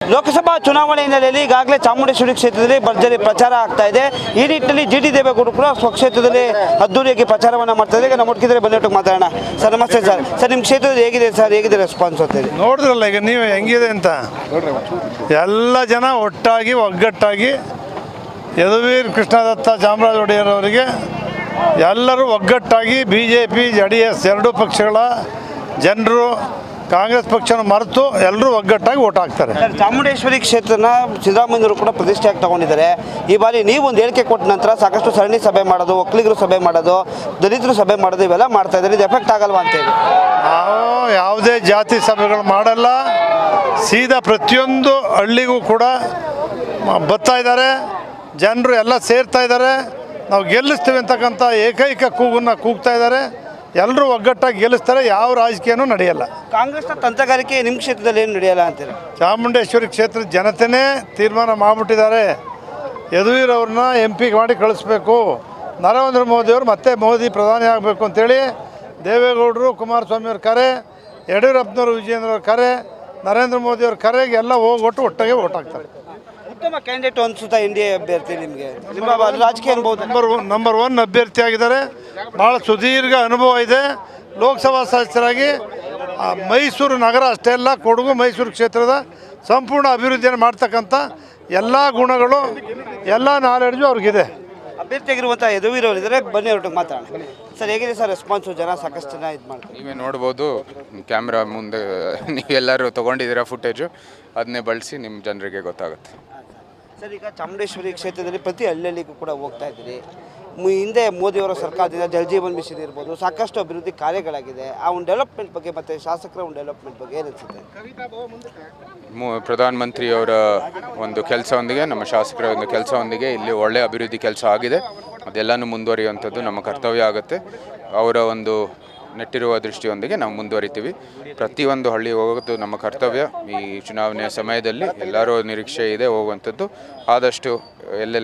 ಲೋಕಸಭಾ ಚುನಾವಣೆ ಹಿನ್ನೆಲೆಯಲ್ಲಿ ಈಗಾಗಲೇ ಚಾಮುಂಡೇಶ್ವರಿ ಕ್ಷೇತ್ರದಲ್ಲಿ ಭರ್ಜರಿ ಪ್ರಚಾರ ಆಗ್ತಾ ಇದೆ. ಈ ನಿಟ್ಟಿನಲ್ಲಿ ಡಿ ದೇವೇಗೌಡರು ಕೂಡ ಸ್ವಕ್ಷೇತ್ರದಲ್ಲಿ ಅದ್ದೂರಿಯಾಗಿ ಪ್ರಚಾರವನ್ನು ಮಾಡ್ತಾ ಇದ್ದಾರೆ. ಈಗ ನಮ್ಮ ಒಟ್ಟಿಗೆ ಬಂದಿಟ್ಟು ಮಾತಾಡೋಣ. ಸರ್ ನಮಸ್ತೆ ಸರ್. ಸರ್ ನಿಮ್ಮ ಕ್ಷೇತ್ರದಲ್ಲಿ ಹೇಗಿದೆ ಸರ್, ಹೇಗಿದೆ ರೆಸ್ಪಾನ್ಸ್ ಅಂತೇಳಿ? ನೋಡಿದ್ರಲ್ಲ ಈಗ ನೀವು ಹೆಂಗಿದೆ ಅಂತ. ಎಲ್ಲ ಜನ ಒಟ್ಟಾಗಿ ಒಗ್ಗಟ್ಟಾಗಿ ಯದುವೀರ್ ಕೃಷ್ಣದತ್ತ ಚಾಮರಾಜ ಒಡೆಯರ್ ಅವರಿಗೆ ಎಲ್ಲರೂ ಒಗ್ಗಟ್ಟಾಗಿ BJP JDS ಎರಡೂ ಪಕ್ಷಗಳ ಜನರು ಕಾಂಗ್ರೆಸ್ ಪಕ್ಷನ ಮರೆತು ಎಲ್ಲರೂ ಒಗ್ಗಟ್ಟಾಗಿ ಓಟ್ ಹಾಕ್ತಾರೆ. ಚಾಮುಂಡೇಶ್ವರಿ ಕ್ಷೇತ್ರನ ಸಿದ್ದರಾಮಯ್ಯವರು ಕೂಡ ಪ್ರತಿಷ್ಠೆಯಾಗಿ ತಗೊಂಡಿದ್ದಾರೆ. ಈ ಬಾರಿ ನೀವು ಒಂದು ಹೇಳಿಕೆ ಕೊಟ್ಟ ನಂತರ ಸಾಕಷ್ಟು ಸರಣಿ ಸಭೆ ಮಾಡೋದು, ಒಕ್ಕಲಿಗರು ಸಭೆ ಮಾಡೋದು, ದಲಿತರು ಸಭೆ ಮಾಡೋದು ಇವೆಲ್ಲ ಮಾಡ್ತಾ ಇದ್ದಾರೆ. ಇದು ಎಫೆಕ್ಟ್ ಆಗಲ್ವಾ ಅಂತೇಳಿ? ನಾವು ಯಾವುದೇ ಜಾತಿ ಸಭೆಗಳು ಮಾಡಲ್ಲ. ಸೀದಾ ಪ್ರತಿಯೊಂದು ಹಳ್ಳಿಗೂ ಕೂಡ ಬರ್ತಾ ಇದ್ದಾರೆ, ಜನರು ಎಲ್ಲ ಸೇರ್ತಾ ಇದ್ದಾರೆ. ನಾವು ಗೆಲ್ಲಿಸ್ತೀವಿ ಅಂತಕ್ಕಂಥ ಏಕೈಕ ಕೂಗನ್ನು ಕೂಗ್ತಾ ಇದ್ದಾರೆ. ಎಲ್ಲರೂ ಒಗ್ಗಟ್ಟಾಗಿ ಗೆಲ್ಲಿಸ್ತಾರೆ. ಯಾವ ರಾಜಕೀಯನೂ ನಡೆಯಲ್ಲ. ಕಾಂಗ್ರೆಸ್ನ ತಂತ್ರಗಾರಿಕೆ ನಿಮ್ಮ ಕ್ಷೇತ್ರದಲ್ಲಿ ಏನು ನಡೆಯಲ್ಲ ಅಂತೀರ? ಚಾಮುಂಡೇಶ್ವರಿ ಕ್ಷೇತ್ರದ ಜನತೆನೇ ತೀರ್ಮಾನ ಮಾಡಿಬಿಟ್ಟಿದ್ದಾರೆ. ಯದುವೀರ್ ಅವ್ರನ್ನ MP ಮಾಡಿ ಕಳಿಸ್ಬೇಕು, ನರೇಂದ್ರ ಮೋದಿಯವರು ಮತ್ತೆ ಮೋದಿ ಪ್ರಧಾನಿ ಆಗಬೇಕು ಅಂತೇಳಿ ದೇವೇಗೌಡರು, ಕುಮಾರಸ್ವಾಮಿಯವ್ರ ಕರೆ, ಯಡಿಯೂರಪ್ಪನವರು, ವಿಜಯೇಂದ್ರವ್ರ ಕರೆ, ನರೇಂದ್ರ ಮೋದಿಯವ್ರ ಕರೆಗೆ ಎಲ್ಲ ಹೋಗೊಟ್ಟು ಒಟ್ಟಾಗೆ ಓಟ್ ಹಾಕ್ತಾರೆ. ಉತ್ತಮ ಕ್ಯಾಂಡಿಡೇಟ್ ಅನ್ಸುತ್ತಾ NDA ಅಭ್ಯರ್ಥಿ ನಿಮಗೆ? ನಿಮ್ಮ ರಾಜಕೀಯ ಅನುಭವ ನಂಬರ್ 1 ಅಭ್ಯರ್ಥಿಯಾಗಿದ್ದಾರೆ. ಭಾಳ ಸುದೀರ್ಘ ಅನುಭವ ಇದೆ. ಲೋಕಸಭಾ ಸದಸ್ಯರಾಗಿ ಮೈಸೂರು ನಗರ ಅಷ್ಟೇ ಅಲ್ಲ, ಕೊಡಗು ಮೈಸೂರು ಕ್ಷೇತ್ರದ ಸಂಪೂರ್ಣ ಅಭಿವೃದ್ಧಿಯನ್ನು ಮಾಡ್ತಕ್ಕಂಥ ಎಲ್ಲ ಗುಣಗಳು, ಎಲ್ಲ ನಾಲೆಡ್ಜು ಅವ್ರಿಗಿದೆ. ಅಭ್ಯರ್ಥಿಯಾಗಿರುವಂಥ ಯದುವೀರ್ ಅವರಿದ್ದಾರೆ. ಬನ್ನಿ ಅವ್ರಿಗೆ ಮಾತಾಡೋಣ. ಸರ್ ಹೇಗಿದೆ ಸರ್ ರೆಸ್ಪಾನ್ಸು? ಜನ ಸಾಕಷ್ಟು ಜನ ಇದು ಮಾಡ್ತಾರೆ. ನೀವೇ ನೋಡ್ಬೋದು, ಕ್ಯಾಮ್ರಾ ಮುಂದೆ ನೀವೆಲ್ಲರೂ ತೊಗೊಂಡಿದ್ದೀರಾ ಫುಟೇಜು, ಅದನ್ನೇ ಬಳಸಿ ನಿಮ್ಮ ಜನರಿಗೆ ಗೊತ್ತಾಗುತ್ತೆ. ಸರ್ ಈಗ ಚಾಮುಂಡೇಶ್ವರಿ ಕ್ಷೇತ್ರದಲ್ಲಿ ಪ್ರತಿ ಹಳ್ಳಿಗೂ ಕೂಡ ಹೋಗ್ತಾ ಇದ್ದೀರಿ. ಹಿಂದೆ ಮೋದಿಯವರ ಸರ್ಕಾರದಿಂದ ಜಲಜೀವನ್ ಮಿಷನ್ ಇರ್ಬೋದು, ಸಾಕಷ್ಟು ಅಭಿವೃದ್ಧಿ ಕಾರ್ಯಗಳಾಗಿದೆ. ಆ ಒಂದು ಡೆವಲಪ್ಮೆಂಟ್ ಬಗ್ಗೆ ಮತ್ತು ಶಾಸಕರ ಒಂದು ಡೆವಲಪ್ಮೆಂಟ್ ಬಗ್ಗೆ ಏನು ಅನಿಸುತ್ತೆ? ಪ್ರಧಾನಮಂತ್ರಿಯವರ ಒಂದು ಕೆಲಸದೊಂದಿಗೆ ನಮ್ಮ ಶಾಸಕರ ಒಂದು ಕೆಲಸದೊಂದಿಗೆ ಇಲ್ಲಿ ಒಳ್ಳೆಯ ಅಭಿವೃದ್ಧಿ ಕೆಲಸ ಆಗಿದೆ. ಅದೆಲ್ಲನೂ ಮುಂದುವರಿಯುವಂಥದ್ದು ನಮ್ಮ ಕರ್ತವ್ಯ ಆಗುತ್ತೆ. ಅವರ ಒಂದು ನೆಟ್ಟಿರುವ ದೃಷ್ಟಿಯೊಂದಿಗೆ ನಾವು ಮುಂದುವರಿತೀವಿ. ಪ್ರತಿಯೊಂದು ಹಳ್ಳಿ ಹೋಗೋದು ನಮ್ಮ ಕರ್ತವ್ಯ. ಈ ಚುನಾವಣೆಯ ಸಮಯದಲ್ಲಿ ಎಲ್ಲರೂ ನಿರೀಕ್ಷೆ ಇದೆ ಹೋಗುವಂಥದ್ದು. ಆದಷ್ಟು ಎಲ್ಲಿ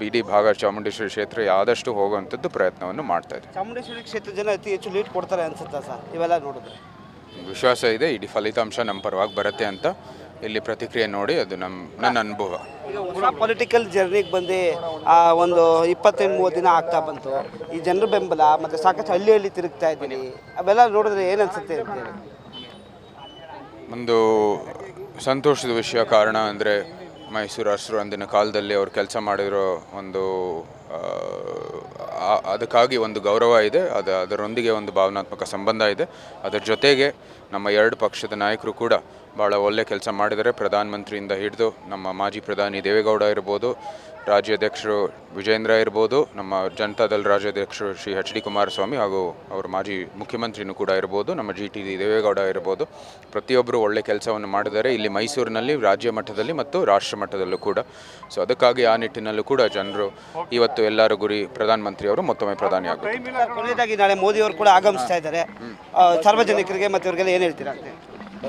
ಇಡೀ ಭಾಗ ಚಾಮುಂಡೇಶ್ವರಿ ಕ್ಷೇತ್ರ ಆದಷ್ಟು ಹೋಗುವಂಥದ್ದು ಪ್ರಯತ್ನವನ್ನು ಮಾಡ್ತಾ ಇದ್ದೀವಿ. ಚಾಮುಂಡೇಶ್ವರಿ ಕ್ಷೇತ್ರ ಜನ ಅತಿ ಹೆಚ್ಚು ಲೀಡ್ ಕೊಡ್ತಾರೆ ಅನ್ಸುತ್ತಾ ಸರ್ ಇವೆಲ್ಲ ನೋಡಿದ್ರೆ? ವಿಶ್ವಾಸ ಇದೆ ಇಡೀ ಫಲಿತಾಂಶ ನಮ್ಮ ಪರವಾಗಿ ಬರುತ್ತೆ ಅಂತ. ಇಲ್ಲಿ ಪ್ರತಿಕ್ರಿಯೆ ನೋಡಿ ಅದು ನನ್ನ ಅನುಭವ. ಈಗ ಹೊಸ ಪೊಲಿಟಿಕಲ್ ಜರ್ನಿಗೆ ಬಂದು ಒಂದು 28-30 ದಿನ ಆಗ್ತಾ ಬಂತು. ಈ ಜನರ ಬೆಂಬಲ ಮತ್ತು ಸಾಕಷ್ಟು ಹಳ್ಳಿ ತಿರುಗ್ತಾ ಇದ್ದೀನಿ, ಅವೆಲ್ಲ ನೋಡಿದ್ರೆ ಏನು ಅನಿಸುತ್ತೆ ಅಂತೇಳಿ? ಒಂದು ಸಂತೋಷದ ವಿಷಯ. ಕಾರಣ ಅಂದರೆ ಮೈಸೂರು ಅರಸರು ಅಂದಿನ ಕಾಲದಲ್ಲಿ ಅವ್ರು ಕೆಲಸ ಮಾಡಿರೋ ಒಂದು ಅದಕ್ಕಾಗಿ ಒಂದು ಗೌರವ ಇದೆ. ಅದರೊಂದಿಗೆ ಒಂದು ಭಾವನಾತ್ಮಕ ಸಂಬಂಧ ಇದೆ. ಅದರ ಜೊತೆಗೆ ನಮ್ಮ ಎರಡು ಪಕ್ಷದ ನಾಯಕರು ಕೂಡ ಭಾಳ ಒಳ್ಳೆ ಕೆಲಸ ಮಾಡಿದ್ದಾರೆ. ಪ್ರಧಾನಮಂತ್ರಿಯಿಂದ ಹಿಡಿದು ನಮ್ಮ ಮಾಜಿ ಪ್ರಧಾನಿ ದೇವೇಗೌಡ ಇರ್ಬೋದು, ರಾಜ್ಯಾಧ್ಯಕ್ಷರು ವಿಜೇಂದ್ರ ಇರ್ಬೋದು, ನಮ್ಮ ಜನತಾದಳ ರಾಜ್ಯಾಧ್ಯಕ್ಷರು ಶ್ರೀ HD ಕುಮಾರಸ್ವಾಮಿ ಹಾಗೂ ಅವರ ಮಾಜಿ ಮುಖ್ಯಮಂತ್ರಿನೂ ಕೂಡ ಇರ್ಬೋದು, ನಮ್ಮ GT ದೇವೇಗೌಡ ಇರ್ಬೋದು. ಪ್ರತಿಯೊಬ್ಬರು ಒಳ್ಳೆ ಕೆಲಸವನ್ನು ಮಾಡಿದ್ದಾರೆ ಇಲ್ಲಿ ಮೈಸೂರಿನಲ್ಲಿ, ರಾಜ್ಯ ಮಟ್ಟದಲ್ಲಿ ಮತ್ತು ರಾಷ್ಟ್ರ ಮಟ್ಟದಲ್ಲೂ ಕೂಡ. ಸೊ ಅದಕ್ಕಾಗಿ ಆ ನಿಟ್ಟಿನಲ್ಲೂ ಕೂಡ ಜನರು ಇವತ್ತು ಎಲ್ಲರ ಗುರಿ ಪ್ರಧಾನಮಂತ್ರಿಯವರು ಮತ್ತೊಮ್ಮೆ ಪ್ರಧಾನಿ ಆಗಬೇಕು. ಕೊನೆಯದಾಗಿ ನಾಳೆ ಮೋದಿಯವರು ಕೂಡ ಆಗಮಿಸ್ತಾ ಇದ್ದಾರೆ. ಸಾರ್ವಜನಿಕರಿಗೆ ಮತ್ತು ಇವರಿಗೆಲ್ಲ ಏನು ಹೇಳ್ತೀರಾ ಅಂತ?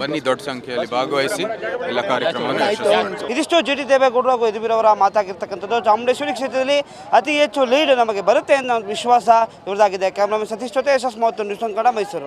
ಬನ್ನಿ, ದೊಡ್ಡ ಸಂಖ್ಯೆಯಲ್ಲಿ ಭಾಗವಹಿಸಿ ಎಲ್ಲ ಕಾರ್ಯಕ್ರಮವನ್ನು. ಇದಿಷ್ಟು GT ದೇವೇಗೌಡರು ಹಾಗೂ ಯದುವೀರ್ ಅವರ ಮಾತಾಗಿರ್ತಕ್ಕಂಥದ್ದು. ಚಾಮುಂಡೇಶ್ವರಿ ಕ್ಷೇತ್ರದಲ್ಲಿ ಅತಿ ಹೆಚ್ಚು ಲೀಡ್ ನಮಗೆ ಬರುತ್ತೆ ಅನ್ನೋ ವಿಶ್ವಾಸ ಇವ್ರದ್ದಾಗಿದೆ. ಕ್ಯಾಮ್ರಾಮನ್ ಸತೀಶ್ ಜೊತೆ ಯಶಸ್ ಮಾವತ್ತು, ನ್ಯೂಸ್ ಕನ್ನಡ, ಮೈಸೂರು.